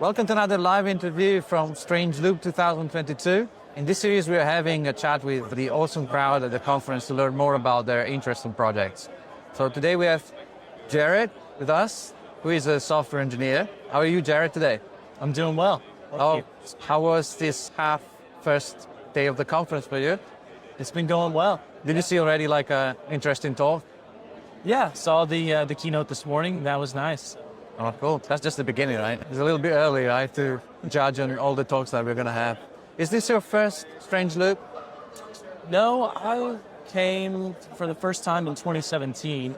Welcome to another live interview from Strange Loop 2022. In this series, we are having a chat with the awesome crowd at the conference to learn more about their interesting projects. So today we have Jared with us, who is a software engineer. How are you, Jared, today? I'm doing well. How was this first day of the conference for you? It's been going well. Did you see already like an interesting talk? Yeah, saw the keynote this morning. That was nice. Oh, cool. That's just the beginning, right? It's a little bit early, right, to judge on all the talks that we're going to have. Is this your first Strange Loop? No, I came for the first time in 2017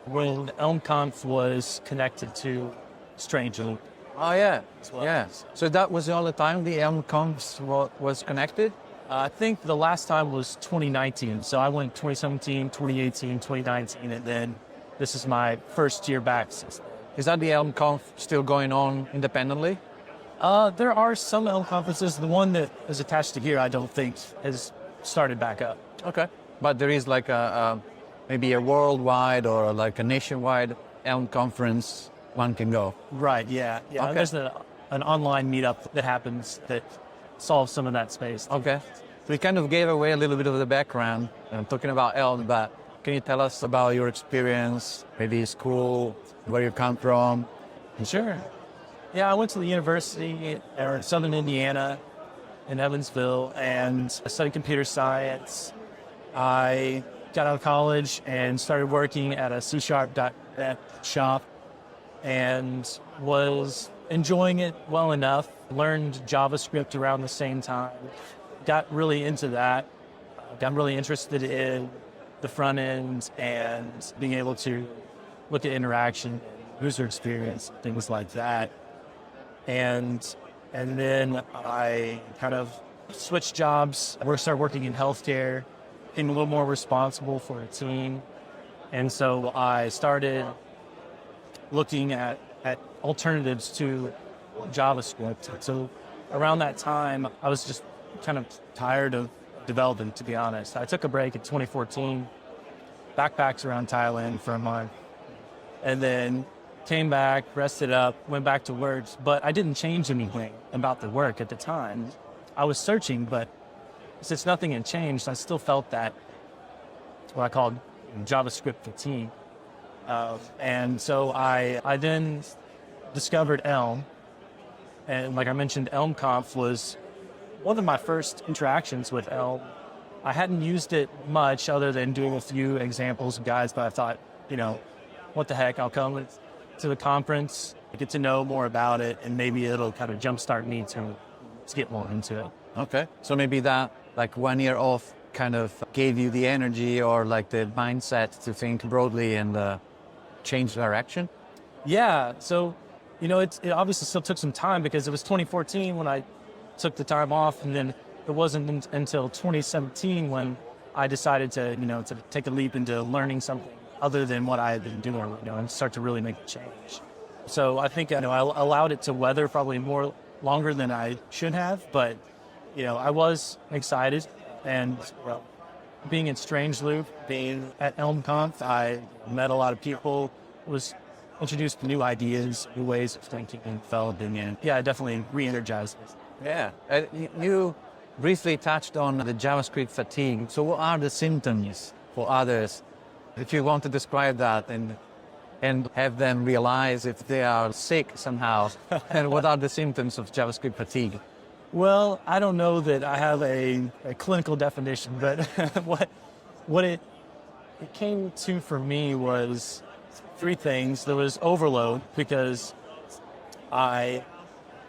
when Elmconf was connected to Strange Loop. Oh, yeah. Well. Yeah. So that was the only time the Elmconf was connected? I think the last time was 2019. So I went 2017, 2018, 2019, and then this is my first year back since then. Is that the Elmconf still going on independently? There are some Elm conferences. The one that is attached to here, I don't think has started back up. Okay. But there is like maybe a worldwide or like a nationwide Elm conference one can go. Right, yeah. Okay. There's an online meetup that happens that solves some of that space. Okay. So we kind of gave away a little bit of the background talking about Elm, but can you tell us about your experience, maybe school, where you come from? Sure. Yeah, I went to the university in Southern Indiana in Evansville, and I studied computer science. I got out of college and started working at a C#.net shop and was enjoying it well enough. Learned JavaScript around the same time. Got really into that. Got really interested in the front end and being able to look at interaction, user experience, things like that. And then I kind of switched jobs. I started working in healthcare, became a little more responsible for a team. And so I started looking at alternatives to JavaScript. So around that time, I was just kind of tired of developing, to be honest. I took a break in 2014, backpacks around Thailand for a month, and then came back, rested up, went back to work, but I didn't change anything about the work at the time. I was searching, but since nothing had changed, I still felt that, what I called JavaScript fatigue. And so I then discovered Elm, and like I mentioned, Elmconf was one of my first interactions with Elm. I hadn't used it much other than doing a few examples of guides, but I thought, what the heck, I'll come to the conference, get to know more about it, and maybe it'll kind of jumpstart me to get more into it. Okay. So maybe that like 1 year off kind of gave you the energy or like the mindset to think broadly and change direction? Yeah. So, it obviously still took some time because it was 2014 when I took the time off, and then it wasn't until 2017 when I decided to take a leap into learning something other than what I had been doing, and start to really make a change. So I think I allowed it to weather probably more longer than I should have, but I was excited, and being in Strange Loop, being at Elmconf, I met a lot of people, was introduced to new ideas, new ways of thinking and developing, and it definitely re-energized me. Yeah. You briefly touched on the JavaScript fatigue. So what are the symptoms for others? If you want to describe that and have them realize if they are sick somehow, and what are the symptoms of JavaScript fatigue? Well, I don't know that I have a clinical definition, but what it came to for me was three things. There was overload because I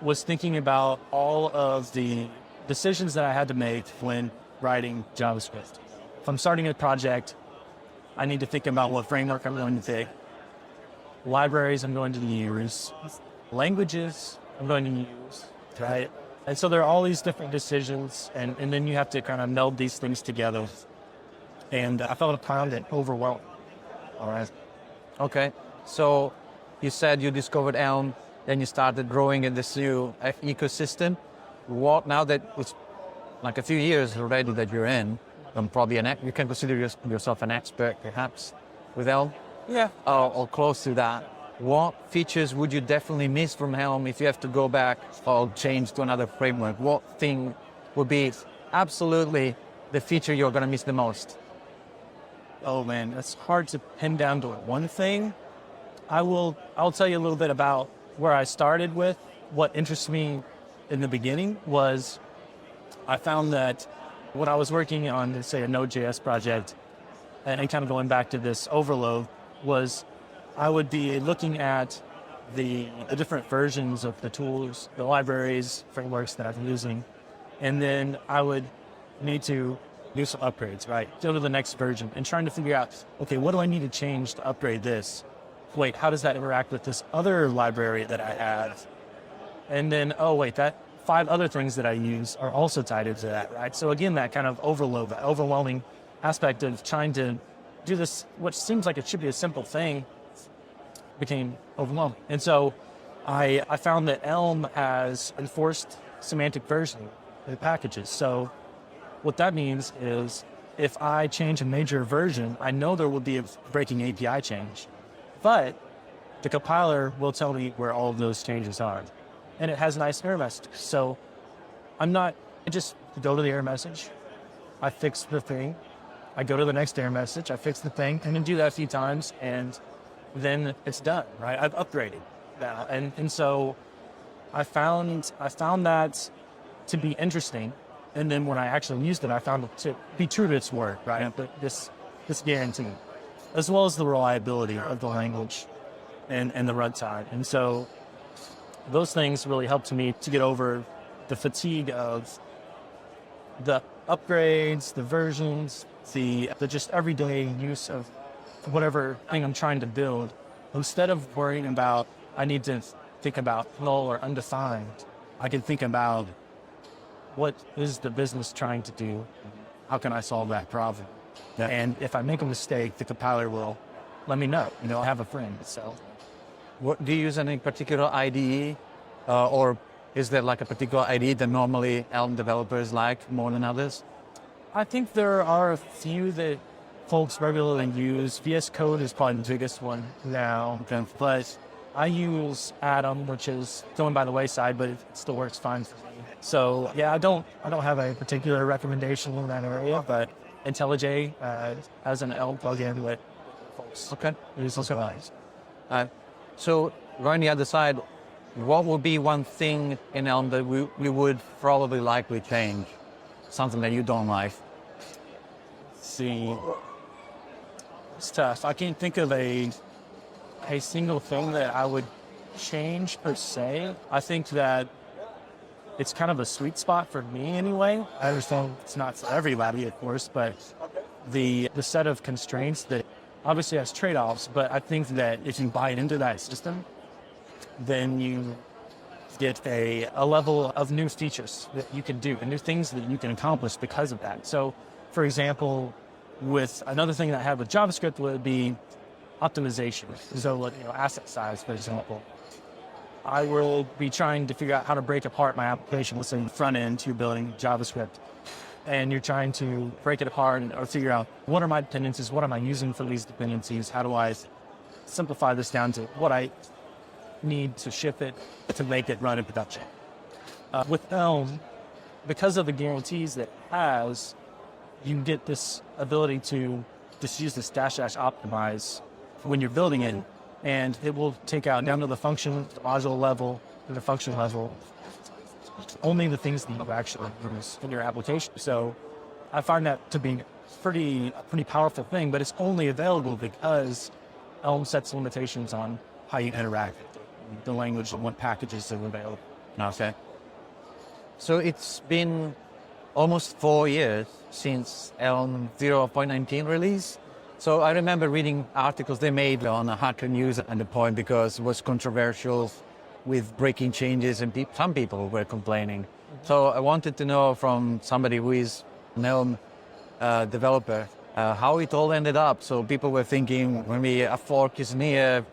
was thinking about all of the decisions that I had to make when writing JavaScript. If I'm starting a project, I need to think about what framework I'm going to pick, libraries I'm going to use, languages I'm going to use, right? And so there are all these different decisions, and then you have to kind of meld these things together. And I felt kind of overwhelmed. All right. Okay. So you said you discovered Elm, then you started growing in this new ecosystem. Now that it's like a few years already that you're in, probably you can consider yourself an expert perhaps with Elm? Yeah. Or close to that. what features would you definitely miss from Helm if you have to go back or change to another framework? What thing would be absolutely the feature you're going to miss the most? Oh man, that's hard to pin down to one thing. I'll tell you a little bit about where I started with. What interests me in the beginning was I found that when I was working on, say, a Node.js project, and kind of going back to this overload, was I would be looking at the different versions of the tools, the libraries, frameworks that I'm using, and then I would need to do some upgrades, right? Go to the next version and trying to figure out, okay, what do I need to change to upgrade this? Wait, how does that interact with this other library that I have? And then, oh wait, that 5 other things that I use are also tied into that, right? So again, that kind of overload, that overwhelming aspect of trying to do this, what seems like it should be a simple thing, became overwhelming. And so I found that Elm has enforced semantic versioning of packages. So what that means is if I change a major version, I know there will be a breaking API change, but the compiler will tell me where all of those changes are. And it has nice error messages. So I just go to the error message, I fix the thing, I go to the next error message, I fix the thing, and then do that a few times, and then it's done, right? I've upgraded now. And so I found that to be interesting. And then when I actually used it, I found it to be true to its word, right? Yeah. This guarantee, as well as the reliability of the language and the runtime. And so those things really helped me to get over the fatigue of the upgrades, the versions, the just everyday use of whatever thing I'm trying to build. Instead of worrying about, I need to think about null or undefined, I can think about what is the business trying to do? How can I solve that problem? Yeah. And if I make a mistake, the compiler will let me know. I have a friend. So, do you use any particular IDE, or is there like a particular IDE that normally Elm developers like more than others? I think there are a few that folks regularly use. VS Code is probably the biggest one now, but I use Atom, which is going by the wayside, but it still works fine for me. So yeah, I don't have a particular recommendation in that area, but IntelliJ has an Elm plugin that folks use as well. So right on the other side, what would be one thing in Elm that we would probably likely change? Something that you don't like? See, it's tough. I can't think of a single thing that I would change per se. I think that it's kind of a sweet spot for me anyway. I understand it's not for everybody, of course, but the set of constraints that obviously has trade-offs, but I think that if you buy into that system, then you get a level of new features that you can do and new things that you can accomplish because of that. So, for example, with another thing that I have with JavaScript would be optimization. So, asset size, for example. I will be trying to figure out how to break apart my application. Let's say front end, you're building JavaScript, and you're trying to break it apart or figure out what are my dependencies, what am I using for these dependencies, how do I simplify this down to what I need to ship it to make it run in production. With Elm, because of the guarantees that it has, you get this ability to just use this -- optimize when you're building it, and it will take out down to the function, the module level, and the function level, only the things that you actually use in your application. So I find that to be a pretty powerful thing, but it's only available because Elm sets limitations on how you interact with the language and what packages are available. Okay. So it's been almost 4 years since Elm 0.19 release. So I remember reading articles they made on Hacker News at the point because it was controversial with breaking changes and some people were complaining. So I wanted to know from somebody who is an Elm developer how it all ended up. So people were thinking maybe a fork is near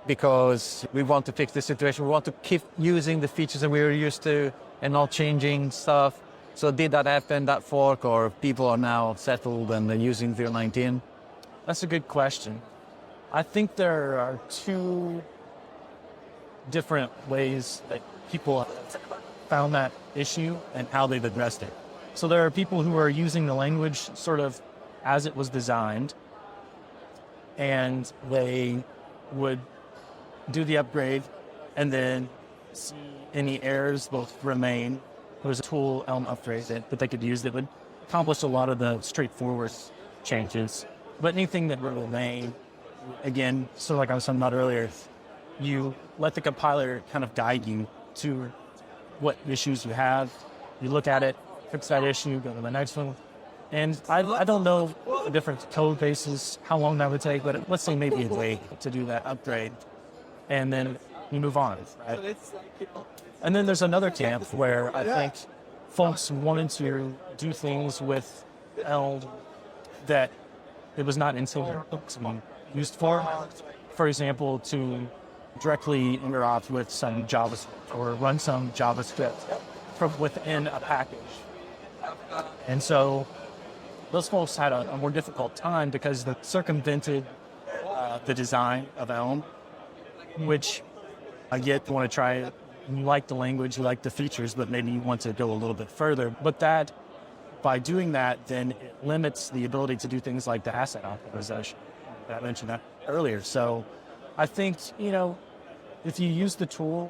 because we want to fix the situation. We want to keep using the features that we were used to and not changing stuff. So did that happen, that fork, or people are now settled and they're using 0.19? That's a good question. I think there are two different ways that people found that issue and how they've addressed it. So there are people who are using the language sort of as it was designed, and they would do the upgrade and then see any errors will remain. There's a tool, Elm upgrade, that they could use that would accomplish a lot of the straightforward changes. But anything that would remain, again, so like I was talking about earlier, you let the compiler kind of guide you to what issues you have. You look at it, fix that issue, go to the next one. And I don't know the different code bases, how long that would take, but let's say maybe a day to do that upgrade. And then you move on, right? And then there's another camp where I think folks wanted to do things with Elm that it was not intended to be used for. For example, to directly interact with some JavaScript or run some JavaScript from within a package. And so those folks had a more difficult time because they circumvented the design of Elm, which I get want to try it. You like the language, you like the features, but maybe you want to go a little bit further. But that, by doing that, then it limits the ability to do things like the asset optimization. I mentioned that earlier. So I think, if you use the tool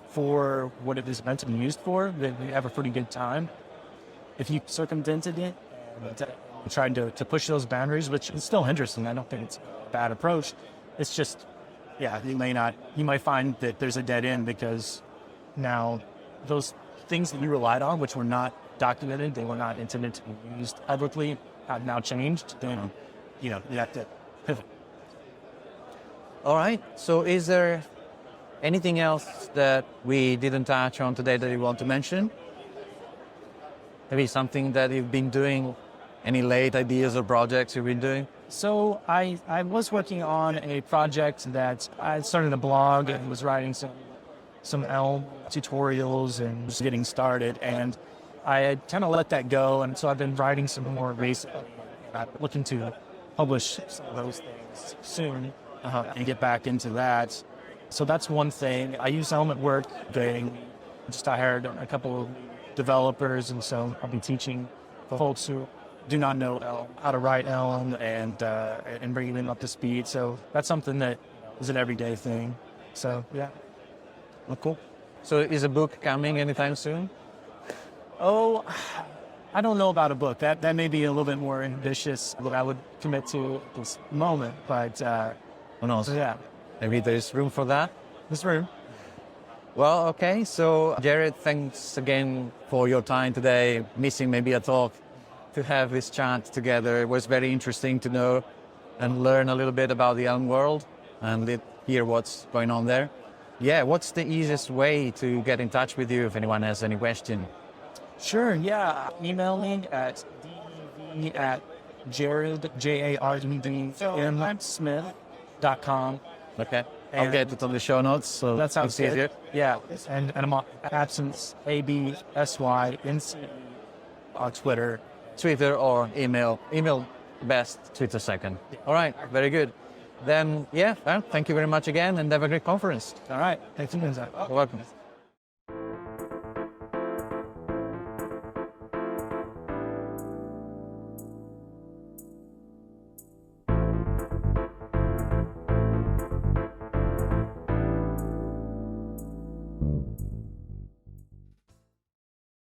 for what it is meant to be used for, then you have a pretty good time. If you circumvented it and tried to push those boundaries, which is still interesting, I don't think it's a bad approach. It's just, you might find that there's a dead end because now those things that you relied on, which were not documented, they were not intended to be used publicly, have now changed, then, you have to pivot. All right. So is there anything else that we didn't touch on today that you want to mention? Maybe something that you've been doing, any late ideas or projects you've been doing? So I was working on a project that I started a blog and was writing some Elm tutorials and was getting started, and I had kind of let that go, and so I've been writing some more recently. I'm looking to publish some of those things soon and get back into that. So that's one thing. I use Elm at work. I hired a couple of developers, and so I'll be teaching folks who do not know Elm how to write Elm and bringing them up to speed. So that's something that is an everyday thing. So yeah. Oh, cool. So is a book coming anytime soon? Oh, I don't know about a book. That may be a little bit more ambitious than I would commit to at this moment. But Who knows? yeah, Maybe there's room for that. this room. Well, okay. So Jared, thanks again for your time today. Missing maybe a talk to have this chat together. It was very interesting to know and learn a little bit about the Elm world and hear what's going on there. Yeah, what's the easiest way to get in touch with you if anyone has any question? Sure, yeah. Email me at dev@jared, JARED, Okay. I'll get it on the show notes. So that sounds it's easier. good. Yeah, and I'm on absence, ABSYNC on Twitter. Twitter or email. Email best, Twitter second. All right, very good. Then, well, thank you very much again and have a great conference. All right, thanks for doing that. You're welcome.